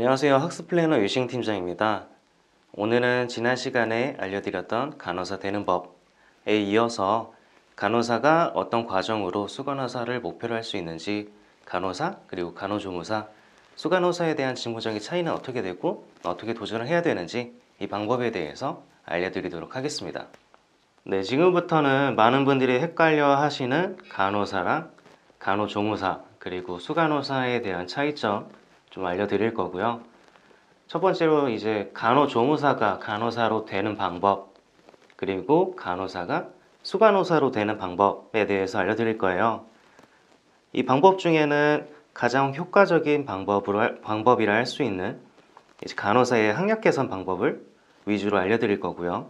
안녕하세요. 학습플래너 유시행 팀장입니다. 오늘은 지난 시간에 알려드렸던 간호사 되는 법에 이어서 간호사가 어떤 과정으로 수간호사를 목표로 할 수 있는지, 간호사 그리고 간호조무사, 수간호사에 대한 직무적인 차이는 어떻게 되고 어떻게 도전을 해야 되는지 이 방법에 대해서 알려드리도록 하겠습니다. 네, 지금부터는 많은 분들이 헷갈려 하시는 간호사랑 간호조무사 그리고 수간호사에 대한 차이점 좀 알려드릴 거고요. 첫 번째로 이제 간호조무사가 간호사로 되는 방법, 그리고 간호사가 수간호사로 되는 방법에 대해서 알려드릴 거예요. 이 방법 중에는 가장 효과적인 방법이라 할 수 있는 이제 간호사의 학력 개선 방법을 위주로 알려드릴 거고요.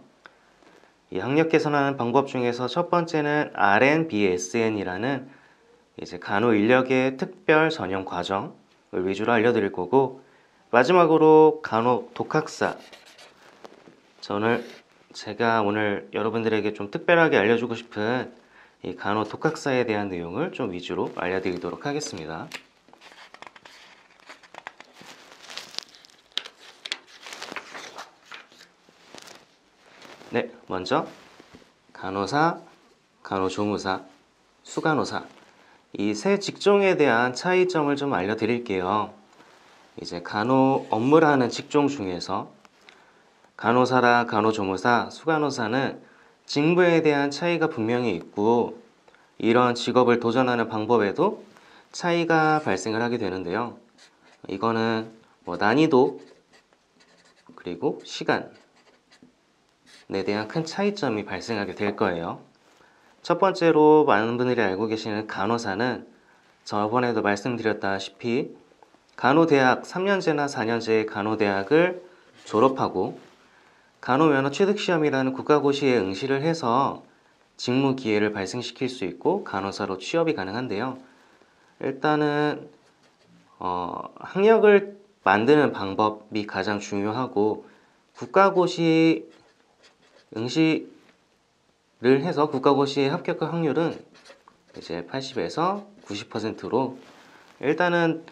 이 학력 개선하는 방법 중에서 첫 번째는 RN-BSN이라는 이제 간호 인력의 특별 전형 과정을 위주로 알려드릴 거고, 마지막으로 간호 독학사, 제가 오늘 여러분들에게 좀 특별하게 알려주고 싶은 이 간호 독학사에 대한 내용을 좀 위주로 알려드리도록 하겠습니다. 네, 먼저 간호사, 간호조무사, 수간호사 이 세 직종에 대한 차이점을 좀 알려드릴게요. 이제 간호 업무를 하는 직종 중에서 간호사랑 간호조무사, 수간호사는 직무에 대한 차이가 분명히 있고, 이런 직업을 도전하는 방법에도 차이가 발생을 하게 되는데요. 이거는 난이도 그리고 시간에 대한 큰 차이점이 발생하게 될 거예요. 첫 번째로 많은 분들이 알고 계시는 간호사는 저번에도 말씀드렸다시피 간호대학 3년제나 4년제의 간호대학을 졸업하고 간호면허 취득시험이라는 국가고시에 응시를 해서 직무 기회를 발생시킬 수 있고 간호사로 취업이 가능한데요. 일단은 학력을 만드는 방법이 가장 중요하고, 국가고시 응시를 해서 국가고시에 합격할 확률은 이제 80에서 90%로 일단은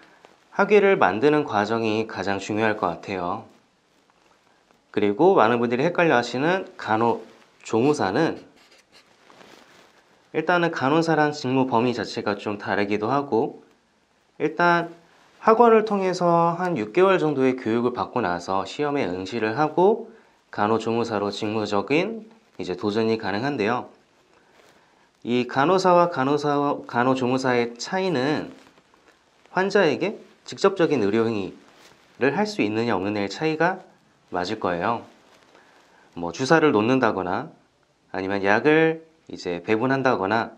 학위를 만드는 과정이 가장 중요할 것 같아요. 그리고 많은 분들이 헷갈려 하시는 간호조무사는 일단은 간호사랑 직무 범위 자체가 좀 다르기도 하고, 일단 학원을 통해서 한 6개월 정도의 교육을 받고 나서 시험에 응시를 하고 간호조무사로 직무적인 이제 도전이 가능한데요. 이 간호사와 간호조무사의 차이는 환자에게 직접적인 의료 행위를 할 수 있느냐 없느냐의 차이가 맞을 거예요. 주사를 놓는다거나 아니면 약을 이제 배분한다거나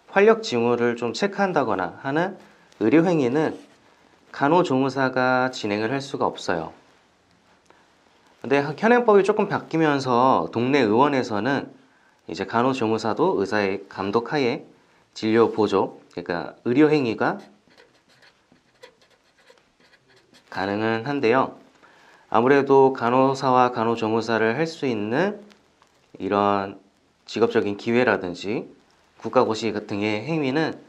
활력 징후를 좀 체크한다거나 하는 의료 행위는 간호조무사가 진행을 할 수가 없어요. 근데 현행법이 조금 바뀌면서 동네 의원에서는 이제 간호조무사도 의사의 감독하에 진료 보조, 그러니까 의료 행위가 가능은 한데요. 아무래도 간호사와 간호조무사를 할 수 있는 이런 직업적인 기회라든지 국가고시 등의 행위는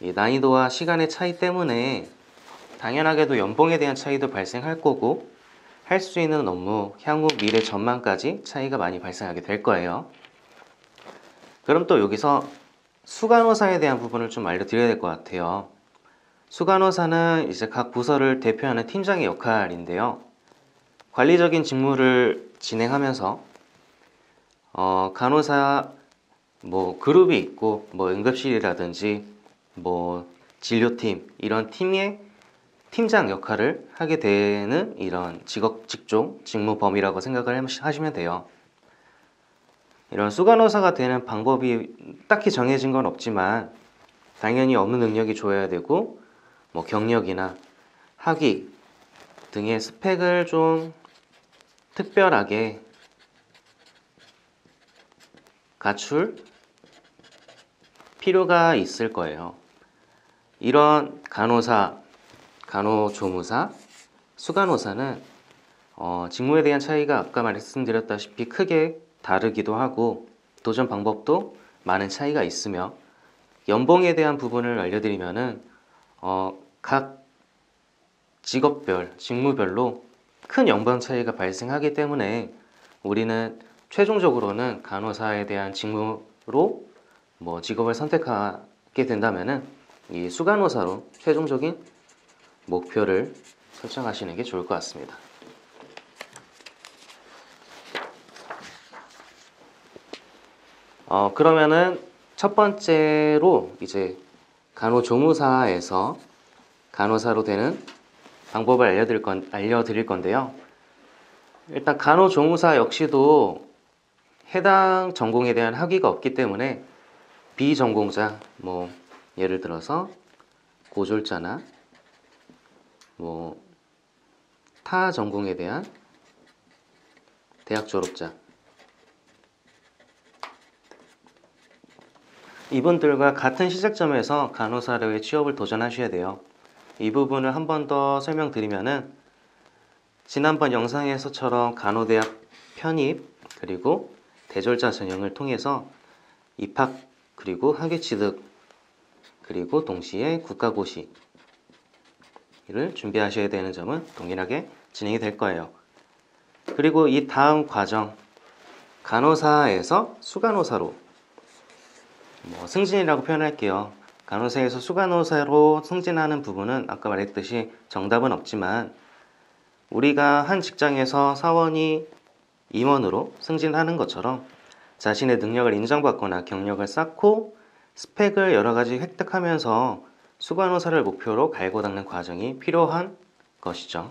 이 난이도와 시간의 차이 때문에 당연하게도 연봉에 대한 차이도 발생할 거고, 할 수 있는 업무, 향후 미래 전망까지 차이가 많이 발생하게 될 거예요. 그럼 또 여기서 수간호사에 대한 부분을 좀 알려드려야 될 것 같아요. 수간호사는 이제 각 부서를 대표하는 팀장의 역할인데요. 관리적인 직무를 진행하면서 간호사 그룹이 있고 응급실이라든지 진료팀 이런 팀의 팀장 역할을 하게 되는 이런 직종 직무 범위라고 생각을 하시면 돼요. 이런 수간호사가 되는 방법이 딱히 정해진 건 없지만 당연히 업무 능력이 좋아야 되고 경력이나 학위 등의 스펙을 좀 특별하게 갖출 필요가 있을 거예요. 이런 간호사, 간호조무사, 수간호사는 직무에 대한 차이가 아까 말씀드렸다시피 크게 다르기도 하고, 도전 방법도 많은 차이가 있으며, 연봉에 대한 부분을 알려드리면은 각 직업별, 직무별로 큰 연봉 차이가 발생하기 때문에 우리는 최종적으로는 간호사에 대한 직무로 직업을 선택하게 된다면은 이 수간호사로 최종적인 목표를 설정하시는 게 좋을 것 같습니다. 그러면은 첫 번째로 이제 간호조무사에서 간호사로 되는 방법을 알려드릴 건데요. 일단 간호조무사 역시도 해당 전공에 대한 학위가 없기 때문에 비전공자, 예를 들어서 고졸자나 타 전공에 대한 대학 졸업자, 이분들과 같은 시작점에서 간호사로의 취업을 도전하셔야 돼요. 이 부분을 한 번 더 설명드리면은 지난번 영상에서처럼 간호대학 편입 그리고 대졸자 전형을 통해서 입학 그리고 학위 취득 그리고 동시에 국가고시를 준비하셔야 되는 점은 동일하게 진행이 될 거예요. 그리고 이 다음 과정 간호사에서 수간호사로 승진이라고 표현할게요. 간호사에서 수간호사로 승진하는 부분은 아까 말했듯이 정답은 없지만 우리가 한 직장에서 사원이 임원으로 승진하는 것처럼 자신의 능력을 인정받거나 경력을 쌓고 스펙을 여러 가지 획득하면서 수간호사를 목표로 갈고 닦는 과정이 필요한 것이죠.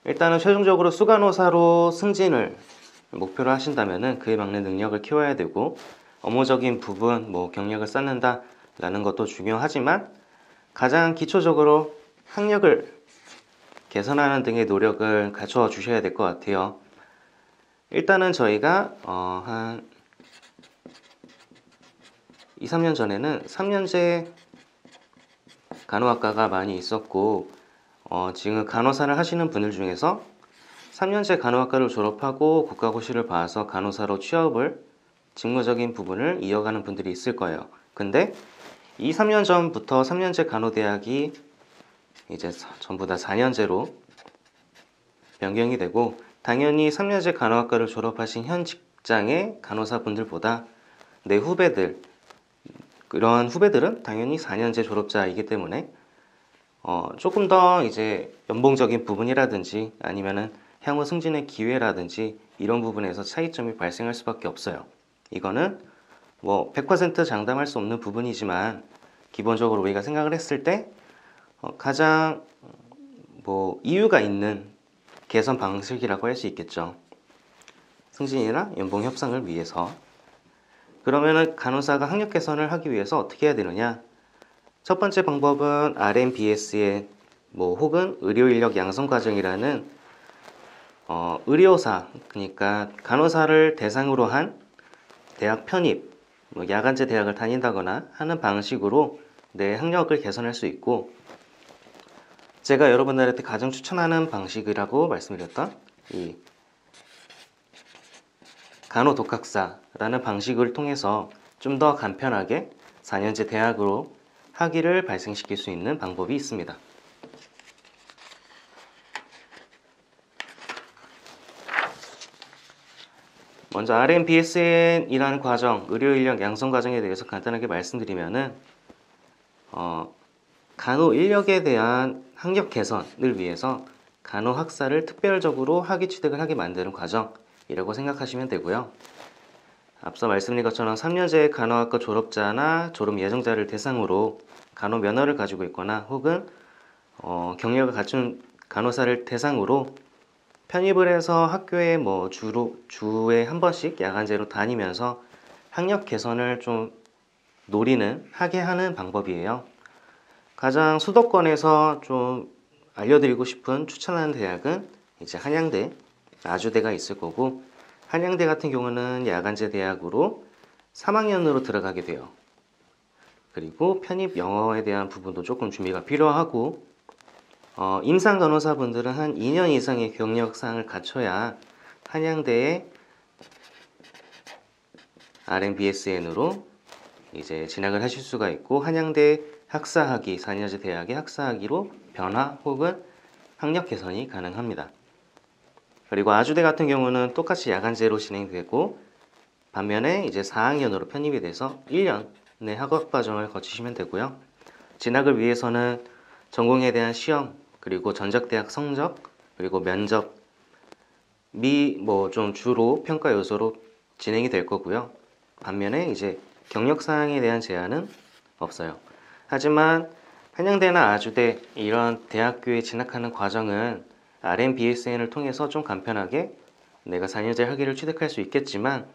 일단은 최종적으로 수간호사로 승진을 목표로 하신다면 그에 맞는 능력을 키워야 되고 업무적인 부분, 경력을 쌓는다 라는 것도 중요하지만 가장 기초적으로 학력을 개선하는 등의 노력을 갖춰 주셔야 될 것 같아요. 일단은 저희가 한 2, 3년 전에는 3년제 간호학과가 많이 있었고 지금 간호사를 하시는 분들 중에서 3년제 간호학과를 졸업하고 국가고시를 봐서 간호사로 취업을 직무적인 부분을 이어가는 분들이 있을 거예요. 근데 2, 3년 전부터 3년제 간호대학이 이제 전부 다 4년제로 변경이 되고 당연히 3년제 간호학과를 졸업하신 현 직장의 간호사분들보다 내 후배들, 이런 후배들은 당연히 4년제 졸업자이기 때문에 조금 더 이제 연봉적인 부분이라든지 아니면은 향후 승진의 기회라든지 이런 부분에서 차이점이 발생할 수밖에 없어요. 이거는 100% 장담할 수 없는 부분이지만 기본적으로 우리가 생각을 했을 때 가장 이유가 있는 개선 방식이라고 할 수 있겠죠. 승진이나 연봉 협상을 위해서. 그러면은 간호사가 학력 개선을 하기 위해서 어떻게 해야 되느냐? 첫 번째 방법은 RMBS의 혹은 의료인력 양성 과정이라는 의료사, 그러니까 간호사를 대상으로 한 대학 편입, 야간제 대학을 다닌다거나 하는 방식으로 내 학력을 개선할 수 있고 제가 여러분들한테 가장 추천하는 방식이라고 말씀드렸던 이 간호독학사라는 방식을 통해서 좀 더 간편하게 4년제 대학으로 학위를 발생시킬 수 있는 방법이 있습니다. 먼저 RMBSN이라는 과정, 의료인력 양성 과정에 대해서 간단하게 말씀드리면은 간호 인력에 대한 학력 개선을 위해서 간호학사를 특별적으로 학위 취득을 하게 만드는 과정이라고 생각하시면 되고요. 앞서 말씀드린 것처럼 3년제 간호학과 졸업자나 졸업 예정자를 대상으로 간호 면허를 가지고 있거나 혹은 경력을 갖춘 간호사를 대상으로 편입을 해서 학교에 주에 한 번씩 야간제로 다니면서 학력 개선을 좀 노리는 하게 하는 방법이에요. 가장 수도권에서 좀 알려드리고 싶은 추천하는 대학은 이제 한양대, 아주대가 있을 거고 한양대 같은 경우는 야간제 대학으로 3학년으로 들어가게 돼요. 그리고 편입 영어에 대한 부분도 조금 준비가 필요하고 임상 간호사분들은 한 2년 이상의 경력상을 갖춰야 한양대의 RMBSN으로 이제 진학을 하실 수가 있고 한양대 학사학위, 4년제 대학의 학사학위로 변화 혹은 학력 개선이 가능합니다. 그리고 아주대 같은 경우는 똑같이 야간제로 진행되고, 반면에 이제 4학년으로 편입이 돼서 1년의 학업 과정을 거치시면 되고요. 진학을 위해서는 전공에 대한 시험, 그리고 전적대학 성적, 그리고 면접 좀 주로 평가 요소로 진행이 될 거고요. 반면에 이제 경력 사항에 대한 제한은 없어요. 하지만 한양대나 아주대 이런 대학교에 진학하는 과정은 RMBSN을 통해서 좀 간편하게 내가 4년제 학위를 취득할 수 있겠지만,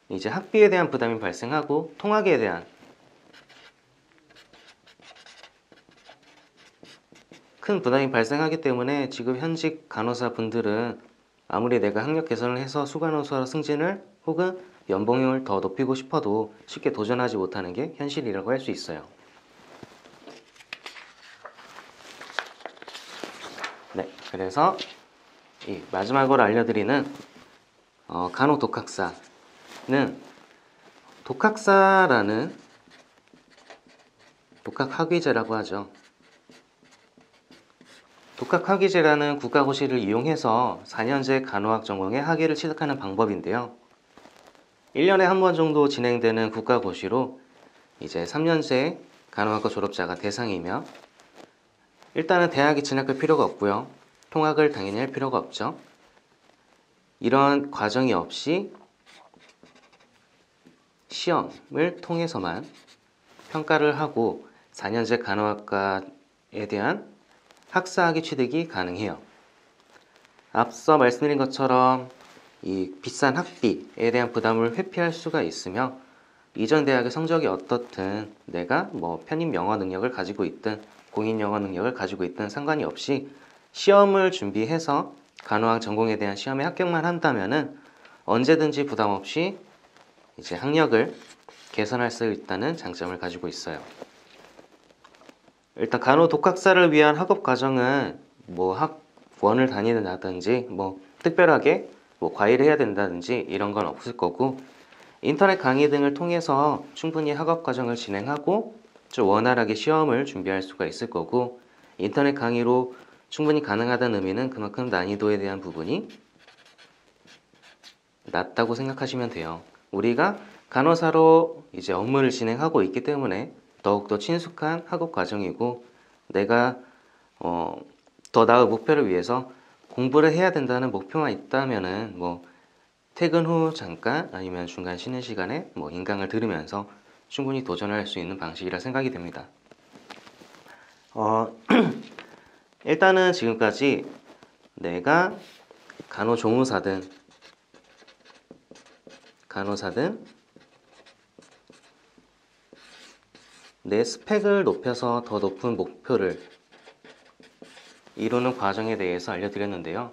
이제 학비에 대한 부담이 발생하고 통학에 대한 큰 부담이 발생하기 때문에 지금 현직 간호사 분들은 아무리 내가 학력 개선을 해서 수간호사 승진을 혹은 연봉을 더 높이고 싶어도 쉽게 도전하지 못하는 게 현실이라고 할 수 있어요. 네, 그래서 이 마지막으로 알려드리는 간호 독학사는, 독학사라는 독학학위제라고 하죠. 독학학위제라는 국가고시를 이용해서 4년제 간호학 전공의 학위를 취득하는 방법인데요. 1년에 한 번 정도 진행되는 국가고시로 이제 3년제 간호학과 졸업자가 대상이며, 일단은 대학에 진학할 필요가 없고요. 통학을 당연히 할 필요가 없죠. 이런 과정이 없이 시험을 통해서만 평가를 하고 4년제 간호학과에 대한 학사학위 취득이 가능해요. 앞서 말씀드린 것처럼 이 비싼 학비에 대한 부담을 회피할 수가 있으며, 이전 대학의 성적이 어떻든 내가 편입 영어 능력을 가지고 있든 공인 영어 능력을 가지고 있든 상관이 없이 시험을 준비해서 간호학 전공에 대한 시험에 합격만 한다면은 언제든지 부담 없이 이제 학력을 개선할 수 있다는 장점을 가지고 있어요. 일단 간호 독학사를 위한 학업 과정은 학원을 다니든지 특별하게 과외를 해야 된다든지 이런 건 없을 거고, 인터넷 강의 등을 통해서 충분히 학업 과정을 진행하고 좀 원활하게 시험을 준비할 수가 있을 거고, 인터넷 강의로 충분히 가능하다는 의미는 그만큼 난이도에 대한 부분이 낮다고 생각하시면 돼요. 우리가 간호사로 이제 업무를 진행하고 있기 때문에 더욱더 친숙한 학업 과정이고, 내가 더 나은 목표를 위해서 공부를 해야 된다는 목표만 있다면은 퇴근 후 잠깐 아니면 중간 쉬는 시간에 인강을 들으면서 충분히 도전할 수 있는 방식이라 생각이 됩니다. 일단은 지금까지 내가 간호조무사든 내 스펙을 높여서 더 높은 목표를 이루는 과정에 대해서 알려드렸는데요.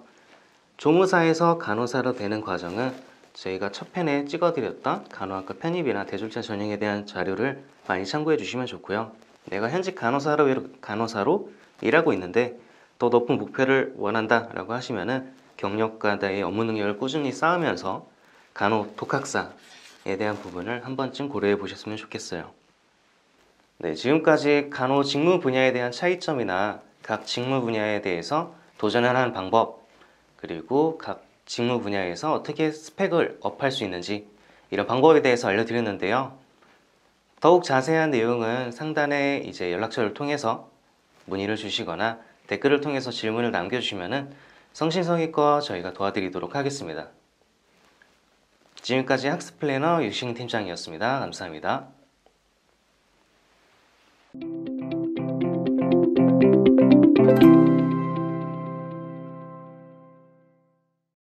조무사에서 간호사로 되는 과정은 저희가 첫 편에 찍어드렸던 간호학과 편입이나 대졸자 전형에 대한 자료를 많이 참고해 주시면 좋고요. 내가 현직 간호사로 일하고 있는데 더 높은 목표를 원한다 라고 하시면은 경력과 나의 업무 능력을 꾸준히 쌓으면서 간호 독학사에 대한 부분을 한 번쯤 고려해 보셨으면 좋겠어요. 네, 지금까지 간호 직무 분야에 대한 차이점이나 각 직무 분야에 대해서 도전을 하는 방법, 그리고 각 직무 분야에서 어떻게 스펙을 업할 수 있는지 이런 방법에 대해서 알려드렸는데요. 더욱 자세한 내용은 상단에 이제 연락처를 통해서 문의를 주시거나 댓글을 통해서 질문을 남겨주시면은 성심성의껏 저희가 도와드리도록 하겠습니다. 지금까지 학습 플래너 유신 팀장이었습니다. 감사합니다.